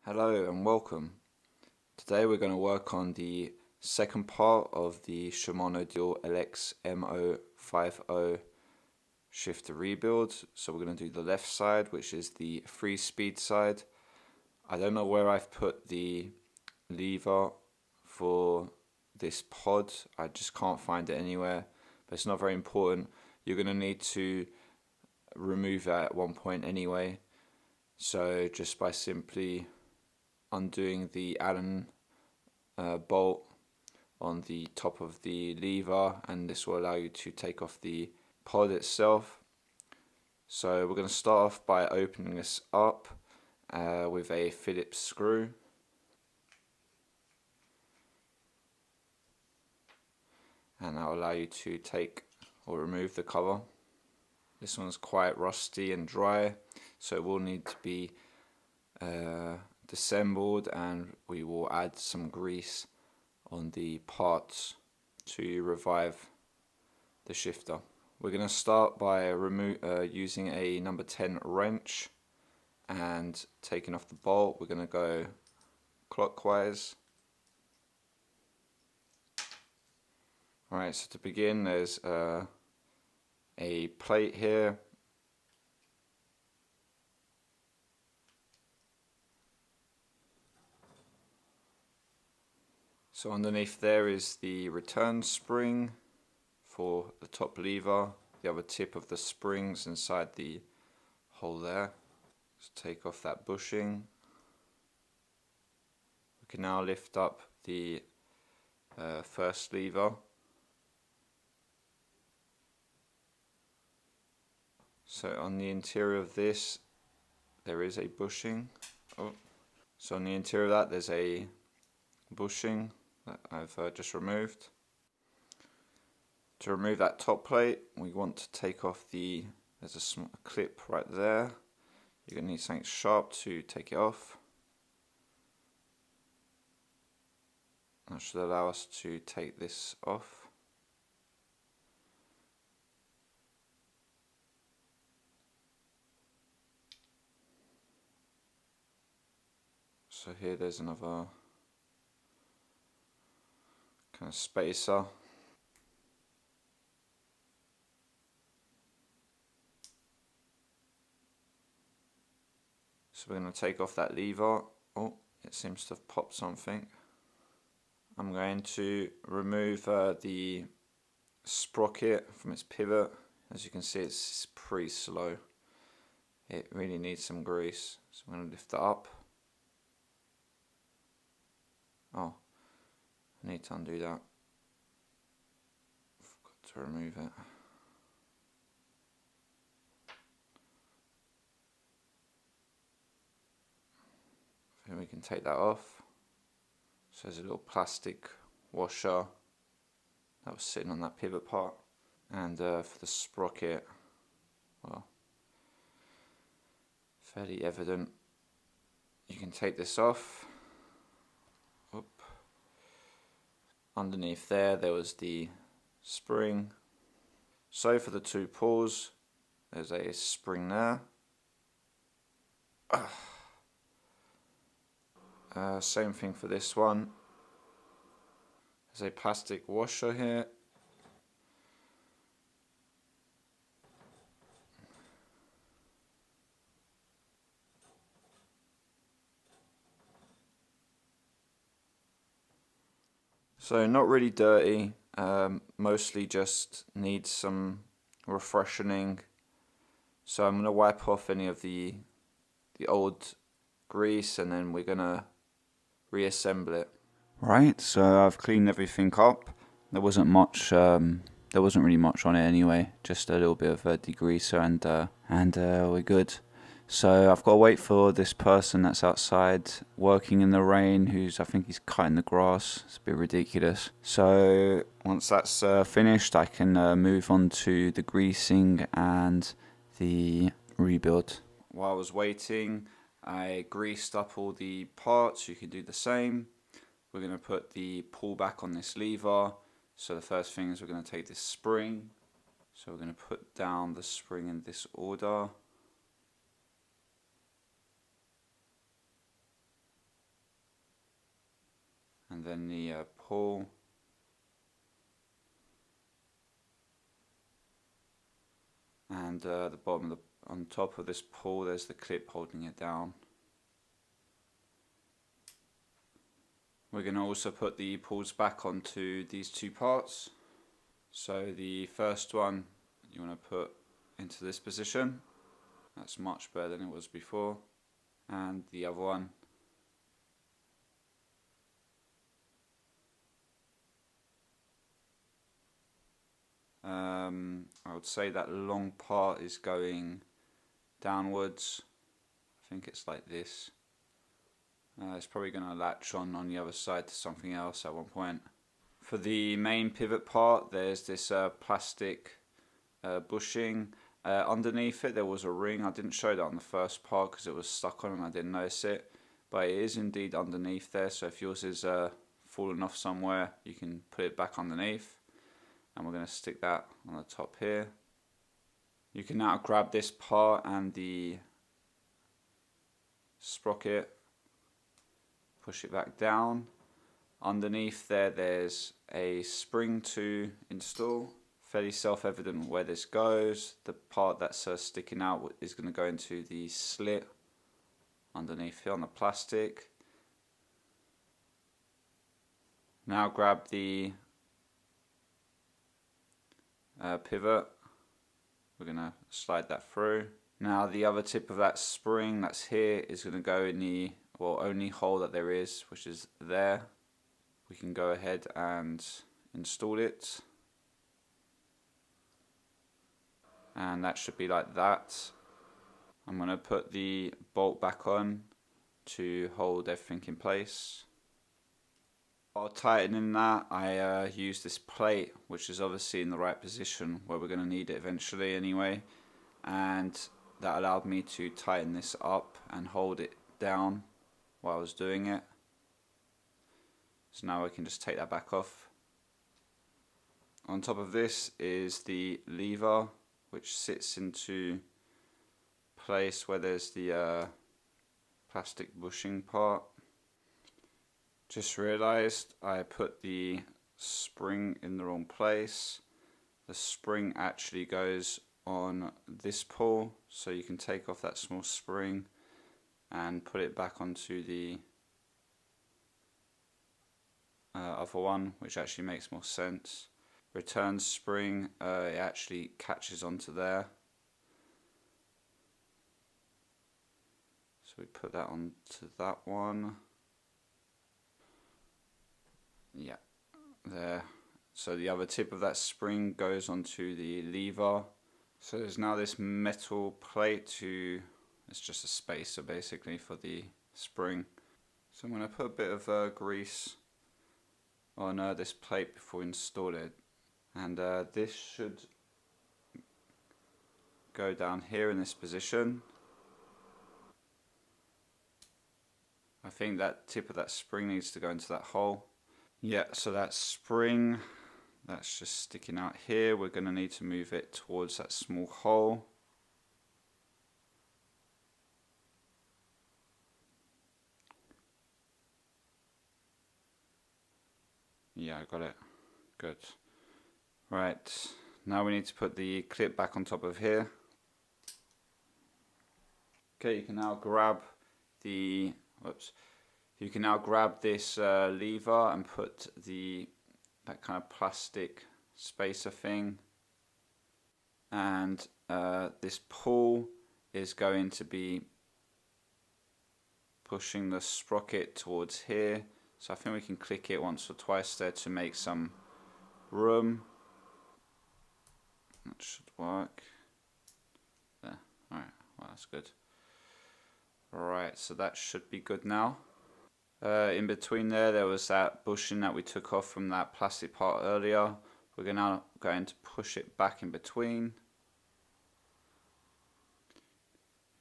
Hello and welcome. Today we're going to work on the second part of the Shimano LX M050 shifter rebuild. So we're going to do the left side, which is the 3-speed side. I don't know where I've put the lever for this pod. I just can't find it anywhere, but it's not very important. You're going to need to remove that at one point anyway. So just by simply undoing the Allen bolt on the top of the lever, and this will allow you to take off the pod itself. So we're going to start off by opening this up with a Phillips screw. And that will allow you to take or remove the cover. This one's quite rusty and dry, so it will need to be disassembled, and we will add some grease on the parts to revive the shifter. We're going to start by using a number 10 wrench and taking off the bolt. We're going to go clockwise. Alright, so to begin, there's a plate here. So underneath there is the return spring for the top lever. The other tip of the spring's inside the hole there. Just take off that bushing. We can now lift up the first lever. So on the interior of this, there is a bushing. So on the interior of that, there's a bushing that I've just removed. To remove that top plate, we want to take off there's a small clip right there. You're going to need something sharp to take it off. That should allow us to take this off. So here there's another kind of spacer. So we're going to take off that lever. Oh, it seems to have popped something. I'm going to remove the sprocket from its pivot. As you can see, it's pretty slow. It really needs some grease. So I'm going to lift it up. Oh, I need to undo that. Forgot to remove it. Then we can take that off. So there's a little plastic washer that was sitting on that pivot part. And for the sprocket, well, fairly evident. You can take this off. Oop. Underneath there was the spring. So for the two pulls, there's a spring there. Same thing for this one. There's a plastic washer here. So not really dirty, mostly just needs some refreshening. So I'm going to wipe off any of the old grease, and then we're going to reassemble it. Right, so I've cleaned everything up. There wasn't really much on it anyway, just a little bit of a degreaser, and we're good. So I've got to wait for this person that's outside working in the rain, I think he's cutting the grass. It's a bit ridiculous. So once that's finished, I can move on to the greasing and the rebuild. While I was waiting, I greased up all the parts. You can do the same. We're going to put the pull back on this lever. So the first thing is we're going to take this spring. So we're going to put down the spring in this order. then the pull. And the bottom of on top of this pull, there's the clip holding it down. We're going to also put the pulls back onto these two parts. So the first one you want to put into this position. That's much better than it was before. And the other one. I would say that long part is going downwards. I think it's like this. It's probably going to latch on the other side to something else at one point. For the main pivot part, there's this plastic bushing. Underneath it there was a ring. I didn't show that on the first part because it was stuck on and I didn't notice it. But it is indeed underneath there, so if yours is fallen off somewhere, you can put it back underneath. And we're going to stick that on the top here. You can now grab this part and the sprocket, push it back down. Underneath there, there's a spring to install. Fairly self-evident where this goes. The part that's sticking out is going to go into the slit underneath here on the plastic. Now grab the pivot. We're going to slide that through. Now the other tip of that spring that's here is going to go in the only hole that there is, which is there. We can go ahead and install it. And that should be like that. I'm going to put the bolt back on to hold everything in place. While tightening that, I use this plate, which is obviously in the right position where we're going to need it eventually anyway, and that allowed me to tighten this up and hold it down while I was doing it. So now we can just take that back off. On top of this is the lever, which sits into place where there's the plastic bushing part. Just realized I put the spring in the wrong place. The spring actually goes on this pull, so you can take off that small spring and put it back onto the other one, which actually makes more sense. Return spring, it actually catches onto there. So we put that onto that one. Yeah, there. So the other tip of that spring goes onto the lever. So there's now this metal plate it's just a spacer basically for the spring. So I'm going to put a bit of grease on this plate before we install it. And this should go down here in this position. I think that tip of that spring needs to go into that hole. Yeah, so that spring, that's just sticking out here. We're going to need to move it towards that small hole. Yeah, I got it. Good. Right, now we need to put the clip back on top of here. Okay, you can now grab the, you can now grab this lever and put that kind of plastic spacer thing, and this pull is going to be pushing the sprocket towards here. So I think we can click it once or twice there to make some room. That should work. There. Alright, well, that's good. Alright, so that should be good now. In between there was that bushing that we took off from that plastic part earlier. We're now going to push it back in between.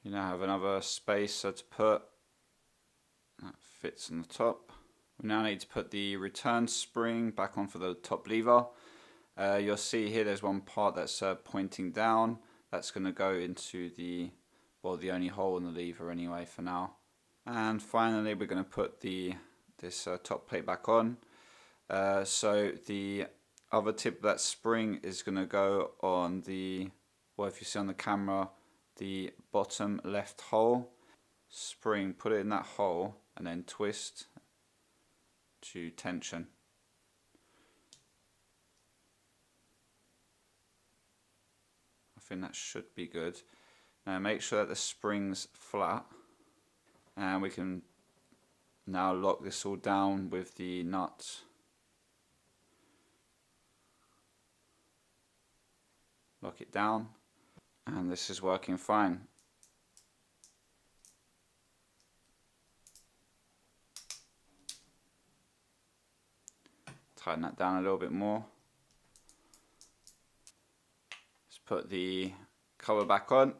You now have another spacer to put. That fits on the top. We now need to put the return spring back on for the top lever. You'll see here there's one part that's pointing down. That's going to go into the only hole in the lever anyway for now. And finally we're going to put the this top plate back on. So the other tip of that spring is going to go on the, well, if you see on the camera, the bottom left hole. Spring, put it in that hole and then twist to tension. I think that should be good. Now make sure that the spring's flat, and we can now lock this all down with the nuts. Lock it down, and this is working fine. Tighten that down a little bit more. Let's put the cover back on.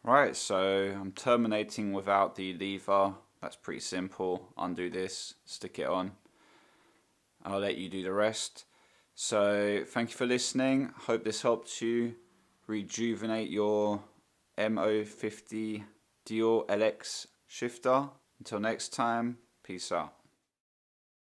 Right, so I'm terminating without the lever. That's pretty simple. Undo this, stick it on. I'll let you do the rest. So thank you for listening. Hope this helped you rejuvenate your M050 LX shifter. Until next time, peace out.